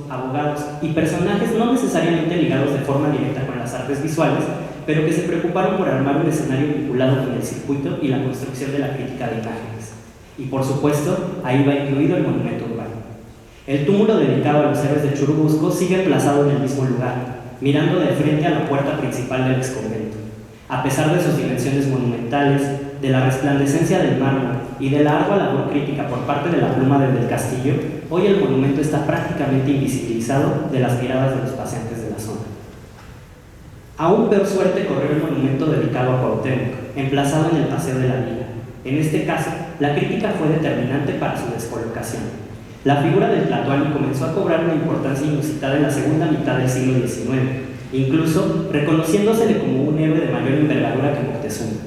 abogados y personajes no necesariamente ligados de forma directa con las artes visuales, pero que se preocuparon por armar un escenario vinculado con el circuito y la construcción de la crítica de imágenes. Y por supuesto, ahí va incluido el monumento urbano. El túmulo dedicado a los héroes de Churubusco sigue emplazado en el mismo lugar, mirando de frente a la puerta principal del exconvento. A pesar de sus dimensiones monumentales, de la resplandecencia del mármol y de la ardua labor crítica por parte de la pluma del Castillo, hoy el monumento está prácticamente invisibilizado de las miradas de los paseantes de la zona. Aún peor suerte corrió el monumento dedicado a Cuauhtémoc, emplazado en el Paseo de la Viga. En este caso, la crítica fue determinante para su descolocación. La figura del Tlatoani comenzó a cobrar una importancia inusitada en la segunda mitad del siglo XIX, incluso reconociéndosele como un héroe de mayor envergadura que Moctezuma.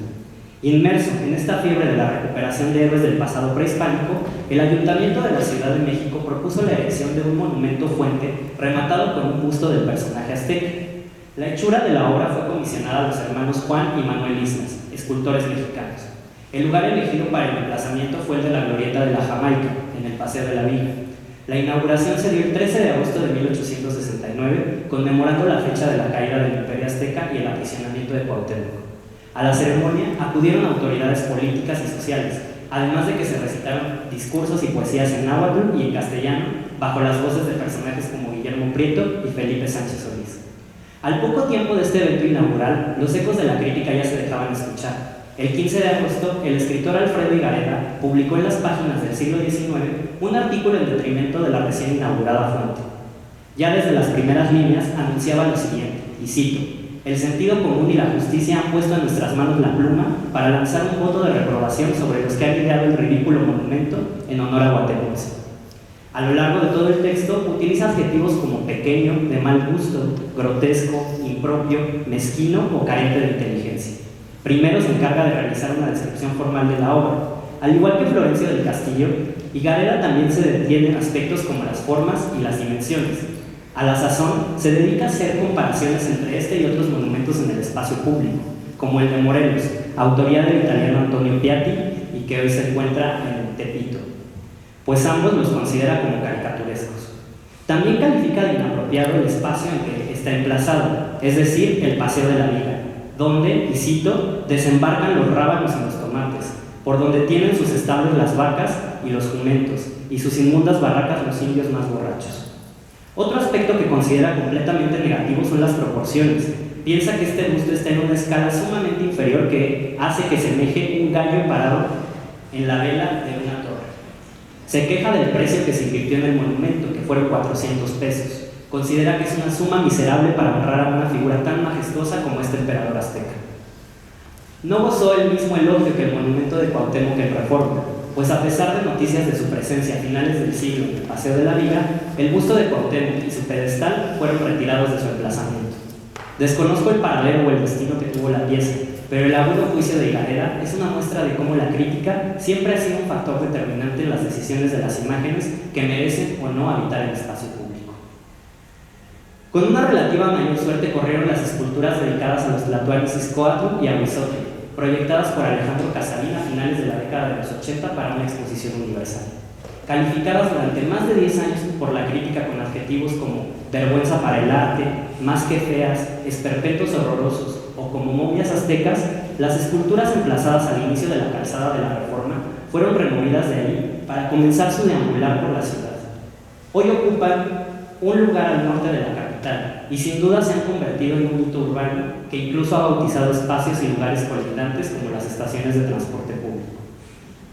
Inmerso en esta fiebre de la recuperación de héroes del pasado prehispánico, el Ayuntamiento de la Ciudad de México propuso la erección de un monumento fuente rematado con un busto del personaje azteca. La hechura de la obra fue comisionada a los hermanos Juan y Manuel Islas, escultores mexicanos. El lugar elegido para el emplazamiento fue el de la Glorieta de la Jamaica, en el Paseo de la Viga. La inauguración se dio el 13 de agosto de 1869, conmemorando la fecha de la caída del Imperio Azteca y el aprisionamiento de Cuauhtémoc. A la ceremonia acudieron autoridades políticas y sociales, además de que se recitaron discursos y poesías en náhuatl y en castellano, bajo las voces de personajes como Guillermo Prieto y Felipe Sánchez Solís. Al poco tiempo de este evento inaugural, los ecos de la crítica ya se dejaban escuchar. El 15 de agosto, el escritor Alfredo Higareda publicó en las páginas del siglo XIX un artículo en detrimento de la recién inaugurada fuente. Ya desde las primeras líneas anunciaba lo siguiente, y cito: "El sentido común y la justicia han puesto en nuestras manos la pluma para lanzar un voto de reprobación sobre los que han ideado el ridículo monumento en honor a Guatemoc". A lo largo de todo el texto utiliza adjetivos como pequeño, de mal gusto, grotesco, impropio, mezquino o carente de inteligencia. Primero se encarga de realizar una descripción formal de la obra. Al igual que Florencio del Castillo, Higareda también se detiene en aspectos como las formas y las dimensiones. A la sazón se dedica a hacer comparaciones entre este y otros monumentos en el espacio público, como el de Morelos, autoría del italiano Antonio Piatti y que hoy se encuentra en Tepito, pues ambos los considera como caricaturescos. También califica de inapropiado el espacio en que está emplazado, es decir, el Paseo de la Viga, donde, y cito, desembarcan los rábanos y los tomates, por donde tienen sus establos las vacas y los jumentos, y sus inmundas barracas los indios más borrachos. Otro aspecto que considera completamente negativo son las proporciones. Piensa que este busto está en una escala sumamente inferior que hace que semeje un gallo parado en la vela de una torre. Se queja del precio que se invirtió en el monumento, que fueron 400 pesos. Considera que es una suma miserable para honrar a una figura tan majestuosa como este emperador azteca. No gozó el mismo elogio que el monumento de Cuauhtémoc en Reforma, pues a pesar de noticias de su presencia a finales del siglo en el Paseo de la Viga, el busto de Cuauhtémoc y su pedestal fueron retirados de su emplazamiento. Desconozco el paralelo o el destino que tuvo la pieza, pero el agudo juicio de Higareda es una muestra de cómo la crítica siempre ha sido un factor determinante en las decisiones de las imágenes que merecen o no habitar el espacio público. Con una relativa mayor suerte corrieron las esculturas dedicadas a los Tlatoanis Izcóatl y a Huizotli, proyectadas por Alejandro Casarín a finales de la década de los 80 para una exposición universal. Calificadas durante más de 10 años por la crítica con adjetivos como vergüenza para el arte, más que feas, esperpentos horrorosos o como momias aztecas, las esculturas emplazadas al inicio de la calzada de la Reforma fueron removidas de ahí para comenzar su deambular por la ciudad. Hoy ocupan un lugar al norte de la capital y sin duda se han convertido en un mito urbano que incluso ha bautizado espacios y lugares colindantes como las estaciones de transporte público.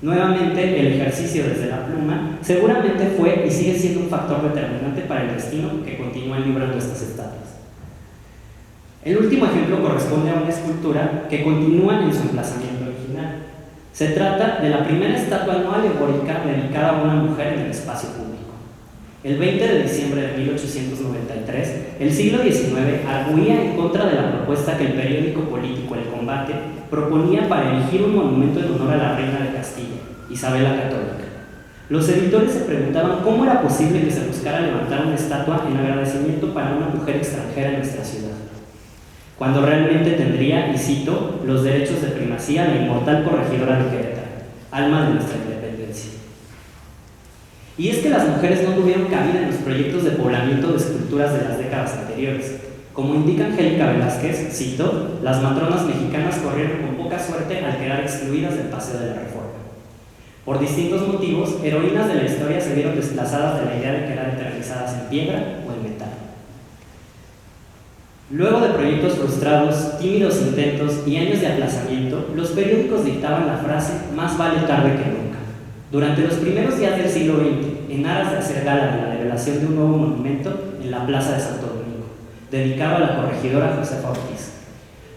Nuevamente, el ejercicio desde la pluma seguramente fue y sigue siendo un factor determinante para el destino que continúan librando estas estatuas. El último ejemplo corresponde a una escultura que continúa en su emplazamiento original. Se trata de la primera estatua no alegórica dedicada a una mujer en el espacio público. El 20 de diciembre de 1893, el siglo XIX arguía en contra de la propuesta que el periódico político El Combate proponía para erigir un monumento en honor a la reina de Castilla, Isabel la Católica. Los editores se preguntaban cómo era posible que se buscara levantar una estatua en agradecimiento para una mujer extranjera en nuestra ciudad, cuando realmente tendría, y cito, los derechos de primacía la inmortal corregidora de Querétaro, alma de nuestra independencia. Y es que las mujeres no tuvieron cabida en los proyectos de poblamiento de esculturas de las décadas anteriores. Como indica Angélica Velázquez, cito, las matronas mexicanas corrieron con poca suerte al quedar excluidas del Paseo de la Reforma. Por distintos motivos, heroínas de la historia se vieron desplazadas de la idea de quedar eternizadas en piedra o en metal. Luego de proyectos frustrados, tímidos intentos y años de aplazamiento, los periódicos dictaban la frase «más vale tarde que nunca». Durante los primeros días del siglo XX, en aras de hacer gala de la revelación de un nuevo monumento en la Plaza de Santo Domingo, dedicado a la corregidora Josefa Ortiz.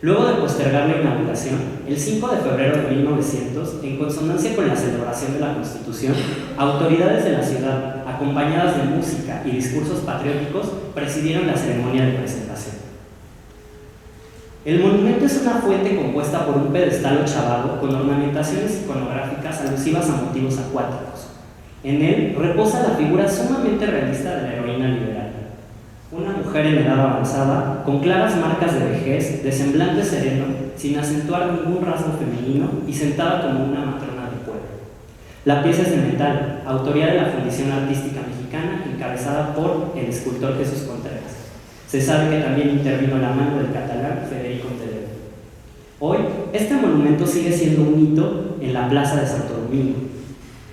Luego de postergar la inauguración, el 5 de febrero de 1900, en consonancia con la celebración de la Constitución, autoridades de la ciudad, acompañadas de música y discursos patrióticos, presidieron la ceremonia de presentación. El monumento es una fuente compuesta por un pedestal ochavado con ornamentaciones iconográficas alusivas a motivos acuáticos. En él reposa la figura sumamente realista de la heroína liberal. Una mujer en edad avanzada, con claras marcas de vejez, de semblante sereno, sin acentuar ningún rasgo femenino y sentada como una matrona de pueblo. La pieza es de metal, autoría de la Fundación Artística Mexicana, encabezada por el escultor Jesús Contreras. Se sabe que también intervino la mano del catalán Federico Toledo. Hoy, este monumento sigue siendo un hito en la Plaza de Santo Domingo,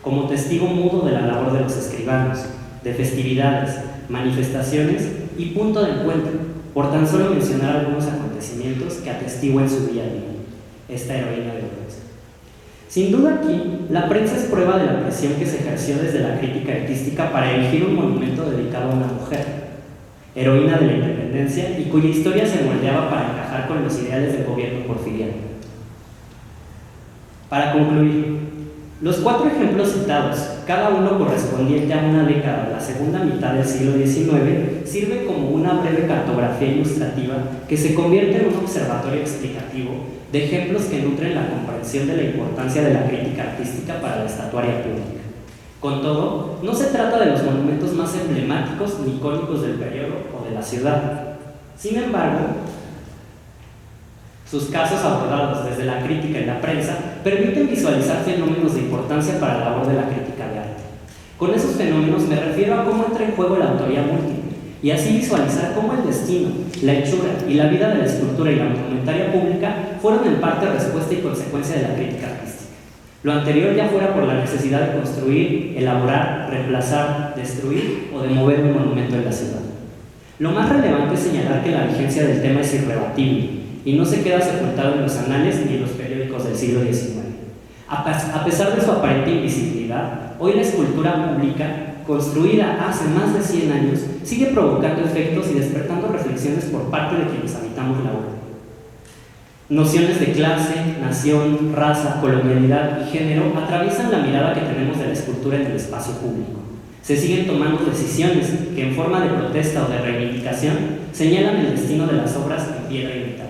como testigo mudo de la labor de los escribanos, de festividades, manifestaciones y punto de encuentro, por tan solo mencionar algunos acontecimientos que atestiguen su día a día, esta heroína de bronce. Sin duda aquí, la prensa es prueba de la presión que se ejerció desde la crítica artística para erigir un monumento dedicado a una mujer, heroína de la independencia y cuya historia se moldeaba para encajar con los ideales del gobierno porfiriano. Para concluir, los 4 ejemplos citados, cada uno correspondiente a una década de la segunda mitad del siglo XIX, sirven como una breve cartografía ilustrativa que se convierte en un observatorio explicativo de ejemplos que nutren la comprensión de la importancia de la crítica artística para la estatuaria pública. Con todo, no se trata de los monumentos más emblemáticos ni icónicos del periodo o de la ciudad. Sin embargo, sus casos abordados desde la crítica y la prensa permiten visualizar fenómenos de importancia para la labor de la crítica de arte. Con esos fenómenos me refiero a cómo entra en juego la autoría múltiple y así visualizar cómo el destino, la hechura y la vida de la escultura y la monumentaria pública fueron en parte respuesta y consecuencia de la crítica artística. Lo anterior ya fuera por la necesidad de construir, elaborar, reemplazar, destruir o de mover un monumento en la ciudad. Lo más relevante es señalar que la vigencia del tema es irrebatible y no se queda sepultado en los anales ni en los periódicos del siglo XIX. A pesar de su aparente invisibilidad, hoy la escultura pública, construida hace más de 100 años, sigue provocando efectos y despertando reflexiones por parte de quienes habitamos la urbe. Nociones de clase, nación, raza, colonialidad y género atraviesan la mirada que tenemos de la escultura en el espacio público. Se siguen tomando decisiones que en forma de protesta o de reivindicación señalan el destino de las obras en piedra y metal.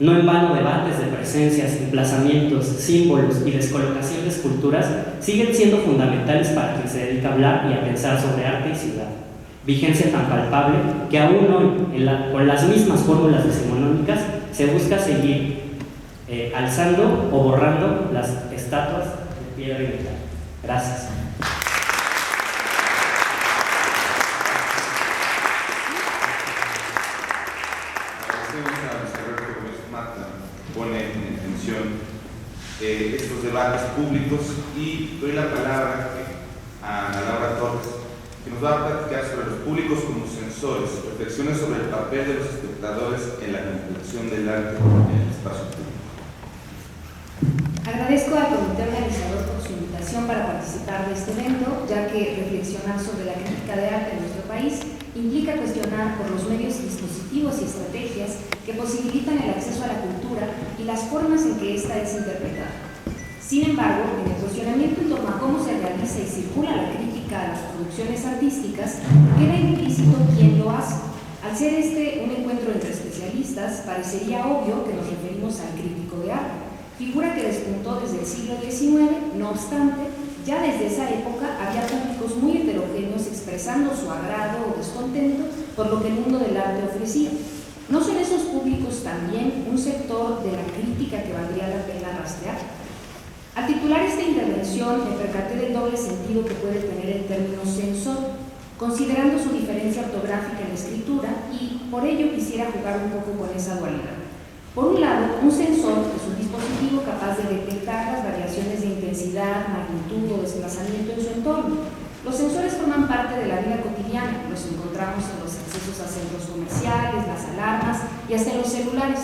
No en vano debates de presencias, emplazamientos, símbolos y descolocación de esculturas siguen siendo fundamentales para quien se dedica a hablar y a pensar sobre arte y ciudad. Vigencia tan palpable que aún hoy, con las mismas fórmulas decimonónicas, se busca seguir alzando o borrando las estatuas de piedra y metal. Gracias. Pone en tensión estos debates públicos y doy la palabra a Laura Torres, que nos va a platicar sobre los públicos como sensores, reflexiones sobre el papel de los espectadores en la comprensión del arte en el espacio público. Agradezco al comité organizador por su invitación para participar de este evento, ya que reflexionar sobre la crítica de arte en nuestro país implica cuestionar por los medios, dispositivos y estrategias que posibilitan el acceso a la cultura y las formas en que ésta es interpretada. Sin embargo, en el cuestionamiento en torno a cómo se realiza y circula la crítica a las producciones artísticas, queda implícito quién lo hace. Al ser este un encuentro entre especialistas, parecería obvio que nos referimos al crítico de arte, figura que despuntó desde el siglo XIX. No obstante, ya desde esa época había públicos muy heterogéneos expresando su agrado o descontento por lo que el mundo del arte ofrecía. ¿No son esos públicos también un sector de la crítica que valdría la pena rastrear? Al titular esta intervención me percaté del doble sentido que puede tener el término censor, considerando su diferencia ortográfica en la escritura, y por ello quisiera jugar un poco con esa dualidad. Por un lado, un sensor es un dispositivo capaz de detectar las variaciones de intensidad, magnitud o desplazamiento en su entorno. Los sensores forman parte de la vida cotidiana, los encontramos en los accesos a centros comerciales, las alarmas y hasta en los celulares.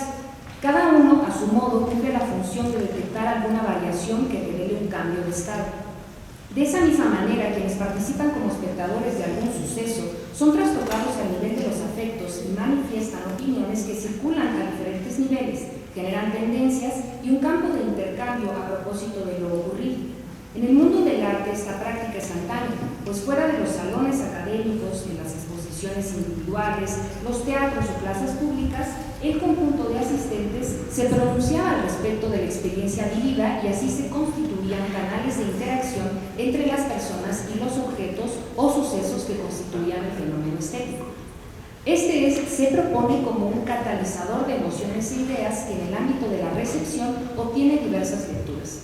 Cada uno, a su modo, cumple la función de detectar alguna variación que revele un cambio de estado. De esa misma manera, quienes participan como espectadores de algún suceso son trastocados a nivel de los afectos y manifiestan opiniones que circulan a diferentes niveles, generan tendencias y un campo de intercambio a propósito de lo ocurrido. En el mundo del arte esta práctica es antaña, pues fuera de los salones académicos, en las exposiciones individuales, los teatros o plazas públicas, el conjunto de asistentes se pronunciaba al respecto de la experiencia vivida y así se constituían canales de interacción entre las personas y los objetos o sucesos que constituían el fenómeno estético. Se propone como un catalizador de emociones e ideas que en el ámbito de la recepción obtiene diversas lecturas.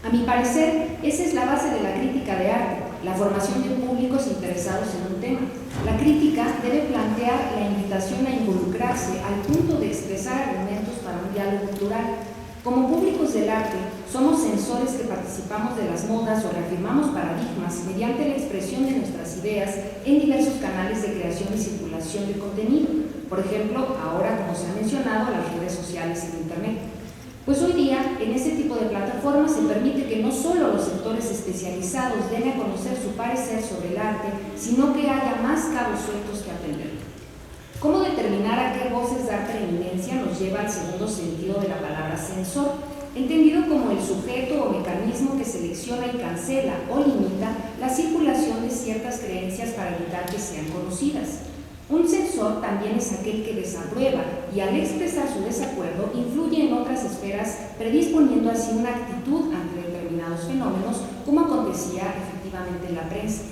A mi parecer, esa es la base de la crítica de arte, la formación de públicos interesados en un tema. La crítica debe plantear la invitación a involucrarse al punto de expresar argumentos para un diálogo cultural. Como públicos del arte, somos sensores que participamos de las modas o reafirmamos paradigmas mediante la expresión de nuestras ideas en diversos canales de creación y circulación de contenido. Por ejemplo, ahora, como se ha mencionado, las redes sociales y Internet. Pues hoy día, en este tipo de plataformas se permite que no solo los sectores especializados den a conocer su parecer sobre el arte, sino que haya más cabos sueltos que atender. ¿Cómo determinar a qué voces dar preeminencia nos lleva al segundo sentido de la palabra censor, entendido como el sujeto o mecanismo que selecciona y cancela o limita la circulación de ciertas creencias para evitar que sean conocidas? Un censor también es aquel que desaprueba y al expresar su desacuerdo influye en otras esferas, predisponiendo así una actitud ante determinados fenómenos, como acontecía efectivamente en la prensa.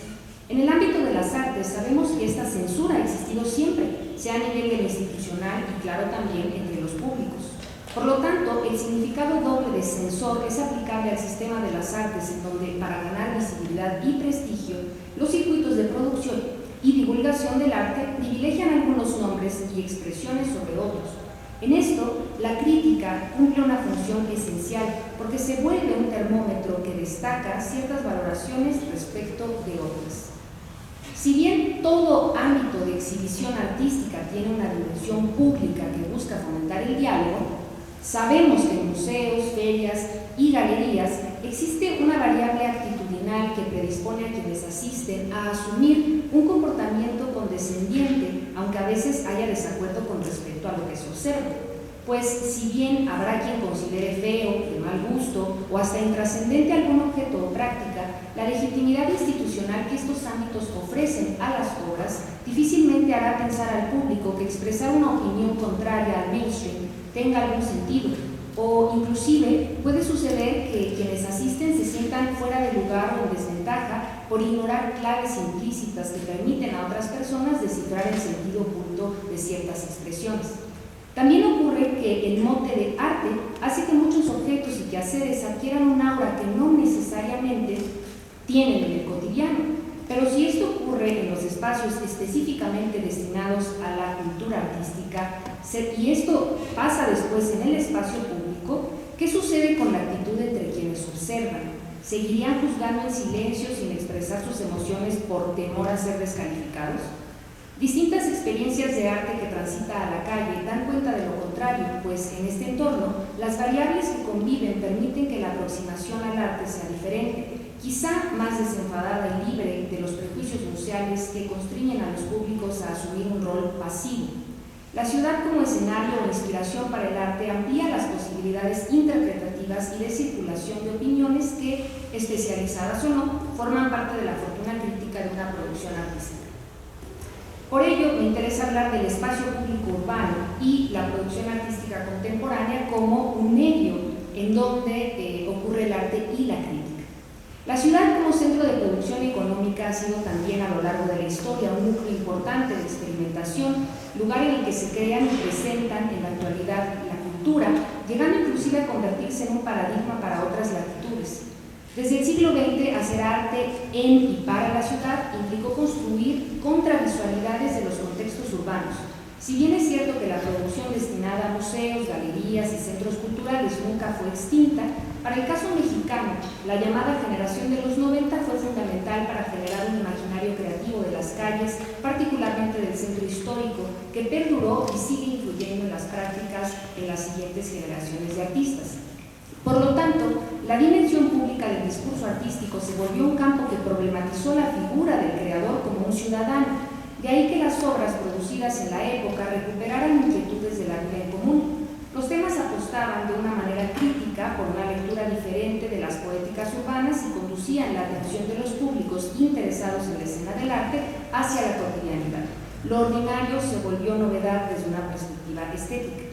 En el ámbito de las artes sabemos que esta censura ha existido siempre, sea a nivel de lo institucional y claro también entre los públicos. Por lo tanto, el significado doble de censor es aplicable al sistema de las artes, en donde para ganar visibilidad y prestigio, los circuitos de producción y divulgación del arte privilegian algunos nombres y expresiones sobre otros. En esto, la crítica cumple una función esencial porque se vuelve un termómetro que destaca ciertas valoraciones respecto de otras. Si bien todo ámbito de exhibición artística tiene una dimensión pública que busca fomentar el diálogo, sabemos que en museos, ferias y galerías existe una variable actitudinal que predispone a quienes asisten a asumir un comportamiento condescendiente, aunque a veces haya desacuerdo con respecto a lo que se observa. Pues si bien habrá quien considere feo, de mal gusto o hasta intrascendente algún objeto o práctica, la legitimidad institucional que estos ámbitos ofrecen a las obras difícilmente hará pensar al público que expresar una opinión contraria al mainstream tenga algún sentido, o inclusive puede suceder que quienes asisten se sientan fuera de lugar o en desventaja por ignorar claves implícitas que permiten a otras personas descifrar el sentido oculto de ciertas expresiones. También ocurre que el mote de arte hace que muchos objetos y quehaceres adquieran un aura que no necesariamente tienen en el cotidiano. Pero si esto ocurre en los espacios específicamente destinados a la cultura artística y esto pasa después en el espacio público, ¿qué sucede con la actitud entre quienes observan? ¿Seguirían juzgando en silencio sin expresar sus emociones por temor a ser descalificados? Distintas experiencias de arte que transita a la calle dan cuenta de lo contrario, pues en este entorno las variables que conviven permiten que la aproximación al arte sea diferente, quizá más desenfadada y libre de los prejuicios museales que constriñen a los públicos a asumir un rol pasivo. La ciudad como escenario o inspiración para el arte amplía las posibilidades interpretativas y de circulación de opiniones que, especializadas o no, forman parte de la fortuna crítica de una producción artística. Por ello, me interesa hablar del espacio público urbano y la producción artística contemporánea como un medio en donde ocurre el arte y la crítica. La ciudad como centro de producción económica ha sido también a lo largo de la historia un núcleo importante de experimentación, lugar en el que se crean y presentan en la actualidad la cultura, llegando inclusive a convertirse en un paradigma para otras latitudes. Desde el siglo XX, hacer arte en y para la ciudad implicó construir contravisualidades de los contextos urbanos. Si bien es cierto que la producción destinada a museos, galerías y centros culturales nunca fue extinta, para el caso mexicano, la llamada generación de los 90 fue fundamental para generar un imaginario creativo de las calles, particularmente del centro histórico, que perduró y sigue influyendo en las prácticas en las siguientes generaciones de artistas. Por lo tanto, la dimensión pública del discurso artístico se volvió un campo que problematizó la figura del creador como un ciudadano. De ahí que las obras producidas en la época recuperaran inquietudes de la vida en común. Los temas apostaban de una manera crítica por una lectura diferente de las poéticas urbanas y conducían la atención de los públicos interesados en la escena del arte hacia la cotidianidad. Lo ordinario se volvió novedad desde una perspectiva estética.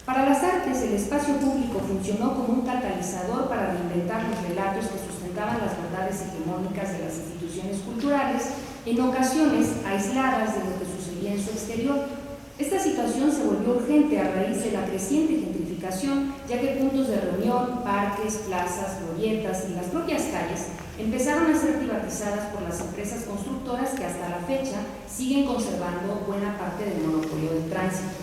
Para las artes, el espacio público funcionó como un catalizador para reinventar los relatos que sustentaban las verdades hegemónicas de las instituciones culturales, en ocasiones aisladas de lo que sucedía en su exterior. Esta situación se volvió urgente a raíz de la creciente gentrificación, ya que puntos de reunión, parques, plazas, glorietas y las propias calles empezaron a ser privatizadas por las empresas constructoras que hasta la fecha siguen conservando buena parte del monopolio del tránsito.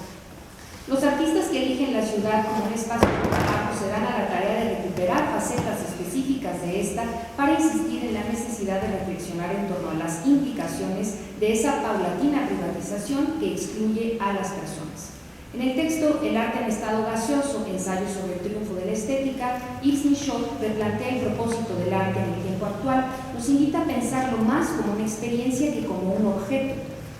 Los artistas que eligen la ciudad como un espacio de trabajo se dan a la tarea de recuperar facetas específicas de esta para insistir en la necesidad de reflexionar en torno a las implicaciones de esa paulatina privatización que excluye a las personas. En el texto El arte en estado gaseoso, ensayo sobre el triunfo de la estética, Ibsen Schott replantea el propósito del arte en el tiempo actual, nos invita a pensarlo más como una experiencia que como un objeto.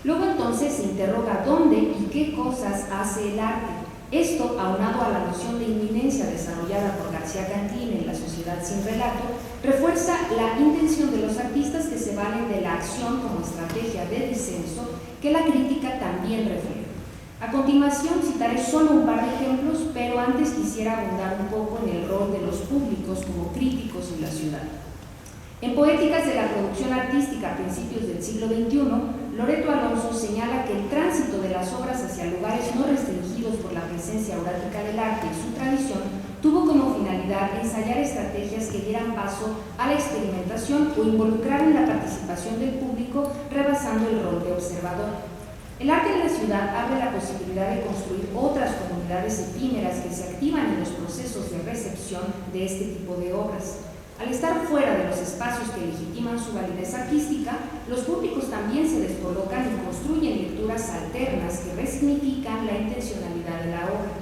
Luego entonces se interroga dónde y qué cosas hace el arte. Esto, aunado a la noción de inminencia desarrollada por García Canclín en La sociedad sin relato, refuerza la intención de los artistas que se valen de la acción como estrategia de disenso que la crítica también refleja. A continuación citaré solo un par de ejemplos, pero antes quisiera abundar un poco en el rol de los públicos como críticos en la ciudad. En Poéticas de la producción artística a principios del siglo XXI, Loreto Alonso señala que el tránsito de las obras hacia lugares no restringidos por la presencia aurática del arte y su tradición tuvo como finalidad ensayar estrategias que dieran paso a la experimentación o involucraran la participación del público, rebasando el rol de observador. El arte en la ciudad abre la posibilidad de construir otras comunidades efímeras que se activan en los procesos de recepción de este tipo de obras. Al estar fuera de los espacios que legitiman su validez artística, los públicos también se descolocan y construyen lecturas alternas que resignifican la intencionalidad de la obra.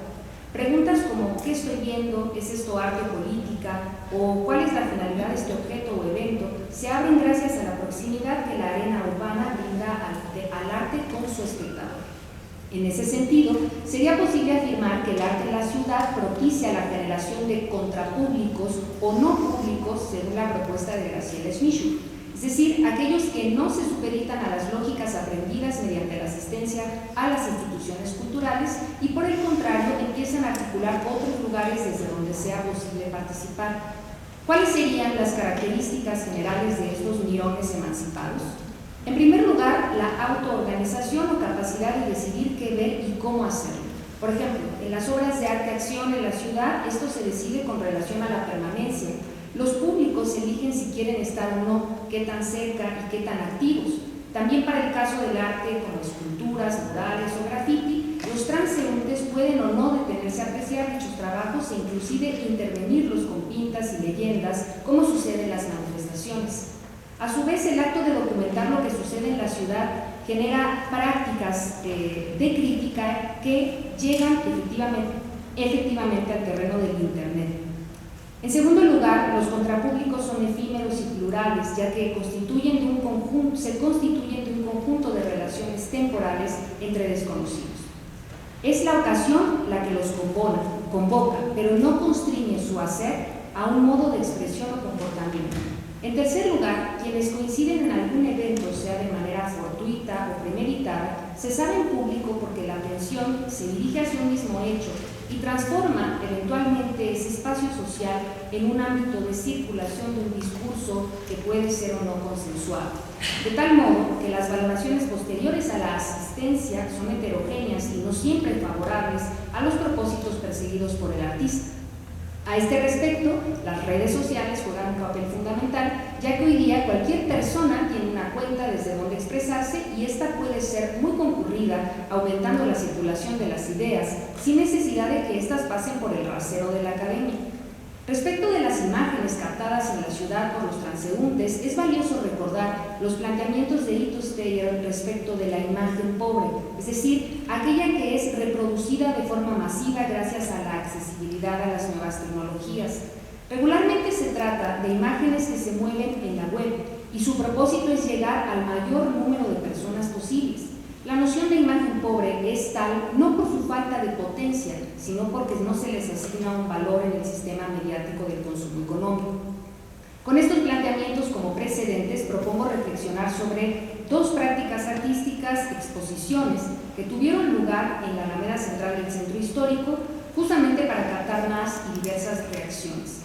Preguntas como ¿qué estoy viendo? ¿Es esto arte o política? ¿O cuál es la finalidad de este objeto o evento? Se abren gracias a la proximidad que la arena urbana brinda al arte con su espectador. En ese sentido, sería posible afirmar que el arte en la ciudad propicia la generación de contrapúblicos o no públicos según la propuesta de Graciela Schmidt, es decir, aquellos que no se supeditan a las lógicas aprendidas mediante la asistencia a las instituciones culturales y por el contrario empiezan a articular otros lugares desde donde sea posible participar. ¿Cuáles serían las características generales de estos mirones emancipados? En primer lugar, la autoorganización o capacidad de decidir qué ver y cómo hacerlo. Por ejemplo, en las obras de arte-acción en la ciudad, esto se decide con relación a la permanencia. Los públicos eligen si quieren estar o no, qué tan cerca y qué tan activos. También para el caso del arte, como esculturas, murales o graffiti, los transeúntes pueden o no detenerse a apreciar dichos trabajos e inclusive intervenirlos con pintas y leyendas, como sucede en las manifestaciones. A su vez, el acto de documentar lo que sucede en la ciudad genera prácticas de crítica que llegan efectivamente al terreno del Internet. En segundo lugar, los contrapúblicos son efímeros y plurales, ya que se constituyen de un conjunto de relaciones temporales entre desconocidos. Es la ocasión la que los convoca, pero no constriñe su hacer a un modo de expresión o comportamiento. En tercer lugar, quienes coinciden en algún evento, sea de manera fortuita o premeditada, se sabe en público porque la atención se dirige hacia un mismo hecho y transforma eventualmente ese espacio social en un ámbito de circulación de un discurso que puede ser o no consensuado. De tal modo que las valoraciones posteriores a la asistencia son heterogéneas y no siempre favorables a los propósitos perseguidos por el artista. A este respecto, las redes sociales juegan un papel fundamental, ya que hoy día cualquier persona tiene una cuenta desde donde expresarse y esta puede ser muy concurrida, aumentando la circulación de las ideas, sin necesidad de que éstas pasen por el rasero de la academia. Respecto de las imágenes captadas en la ciudad por los transeúntes, es valioso recordar los planteamientos de Ito Steyer respecto de la imagen pobre, es decir, aquella que es reproducida de forma masiva gracias a la accesibilidad a las nuevas tecnologías. Regularmente se trata de imágenes que se mueven en la web y su propósito es llegar al mayor número de personas posibles. La noción de imagen pobre es tal no por su falta de potencia, sino porque no se les asigna un valor en el sistema mediático del consumo económico. Con estos planteamientos como precedentes, propongo reflexionar sobre dos prácticas artísticas, exposiciones, que tuvieron lugar en la Alameda Central del Centro Histórico, justamente para captar más y diversas reacciones.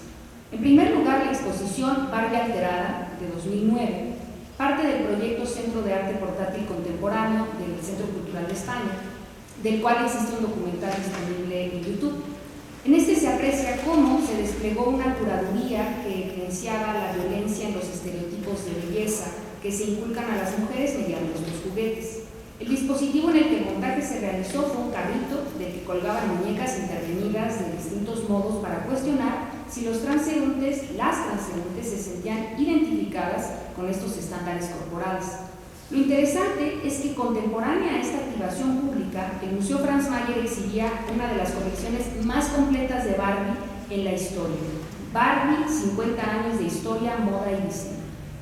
En primer lugar, la exposición Barbie Alterada, de 2009, parte del proyecto Centro de Arte Portátil Contemporáneo del Centro Cultural de España, del cual existe un documental disponible en YouTube. En este se aprecia cómo se desplegó una curaduría que evidenciaba la violencia en los estereotipos de belleza que se inculcan a las mujeres mediante los juguetes. El dispositivo en el que el montaje se realizó fue un carrito del que colgaban muñecas intervenidas de distintos modos para cuestionar si las transeúntes se sentían identificadas con estos estándares corporales. Lo interesante es que contemporánea a esta activación pública, el Museo Franz Mayer exhibía una de las colecciones más completas de Barbie en la historia. Barbie, 50 años de historia, moda y diseño.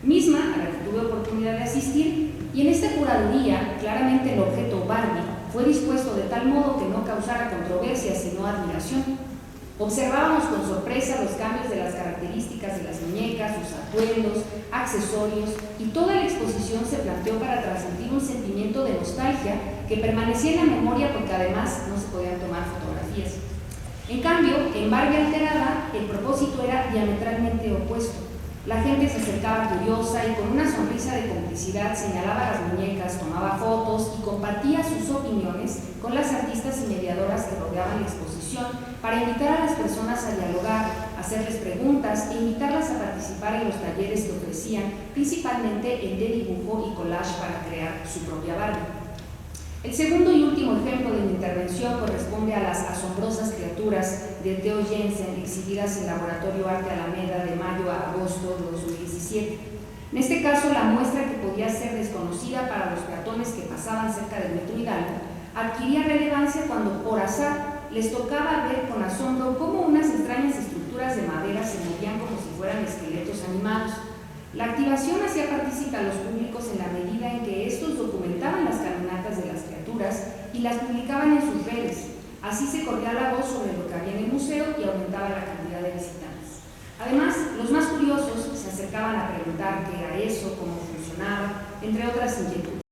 Misma a la que tuve oportunidad de asistir, y en esta curaduría, claramente el objeto Barbie fue dispuesto de tal modo que no causara controversia, sino admiración. Observábamos con sorpresa los cambios de las características de las muñecas, sus atuendos, accesorios, y toda la exposición se planteó para transmitir un sentimiento de nostalgia que permanecía en la memoria porque además no se podían tomar fotografías. En cambio, en Barbie Alterada, el propósito era diametralmente opuesto. La gente se acercaba curiosa y con una sonrisa de complicidad señalaba las muñecas, tomaba fotos y compartía sus opiniones con las artistas y mediadoras que rodeaban la exposición para invitar a las personas a dialogar, hacerles preguntas e invitarlas a participar en los talleres que ofrecían, principalmente el de dibujo y collage para crear su propia Barbie. El segundo y último ejemplo de mi intervención corresponde a las asombrosas criaturas de Theo Jensen exhibidas en Laboratorio Arte Alameda de mayo a agosto de 2017. En este caso, la muestra, que podía ser desconocida para los peatones que pasaban cerca del Metro Hidalgo, adquiría relevancia cuando por azar les tocaba ver con asombro cómo unas extrañas estructuras de madera se movían como si fueran esqueletos animados. La activación hacía partícipe a los públicos en la medida en que estos documentaban las caminatas de las criaturas y las publicaban en sus redes. Así se corría la voz sobre lo que había en el museo y aumentaba la cantidad de visitantes. Además, los más curiosos se acercaban a preguntar qué era eso, cómo funcionaba, entre otras inquietudes.